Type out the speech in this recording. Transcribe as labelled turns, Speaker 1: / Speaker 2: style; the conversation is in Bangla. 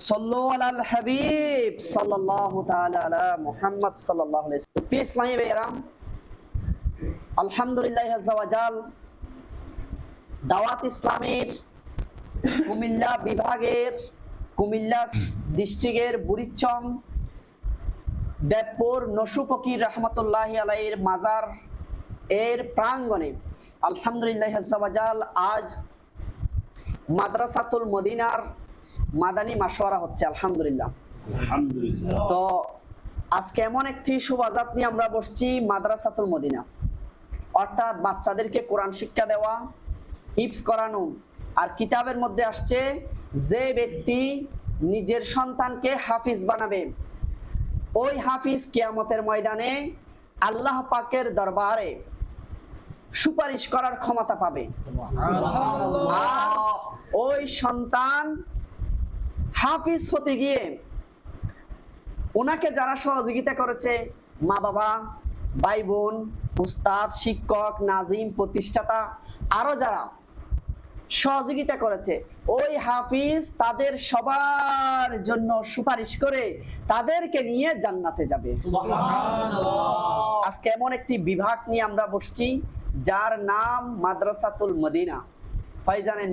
Speaker 1: সল্লু আলাল হাবিব সাল্লাল্লাহু তাআলা আলা মুহাম্মদ সাল্লাল্লাহু আলাইহি ওয়াসাল্লাম। প্রিয় ইসলামী ভাইরা, আলহামদুলিল্লাহ আযজা ওয়া জাল দাওয়াত ইসলামের কুমিল্লা বিভাগের কুমিল্লা ডিস্ট্রিক্টের বুড়িচং দেবপুর নসু ফকির রহমতুল্লাহি আলাইহির মাজার এর প্রাঙ্গণে আলহামদুলিল্লাহ আযজা ওয়া জাল আজ মাদ্রাসাতুল মদিনার মাদানী মাশওয়ারা হচ্ছে। আলহামদুলিল্লাহ। তো আজকে এমন একটি শুভাজাত নিয়ে আমরা বসছি, মাদ্রাসাতুল মদিনা, অর্থাৎ বাচ্চাদেরকে কোরআন শিক্ষা দেওয়া, হিফজ করানো। আর কিতাবের মধ্যে আসছে, যে ব্যক্তি নিজের সন্তানকে হাফিজ বানাবে, ওই হাফিজ কিয়ামতের ময়দানে আল্লাহ পাকের দরবারে সুপারিশ করার ক্ষমতা পাবে। আর ওই সন্তান হাফিজ হতে গিয়ে ওনাকে যারা সহযোগিতা করেছে, মা বাবা, ভাই বোন, উস্তাদ, শিক্ষক, নাজিম, প্রতিষ্ঠাতা, আরো যারা সহযোগিতা করেছে, ওই হাফিজ তাদের সবার জন্য সুপারিশ করে তাদেরকে নিয়ে জান্নাতে যাবে। আজকে এমন একটি বিভাগ নিয়ে আমরা বসছি, যার নাম মাদ্রাসাতুল মদিনা। ফয়জানে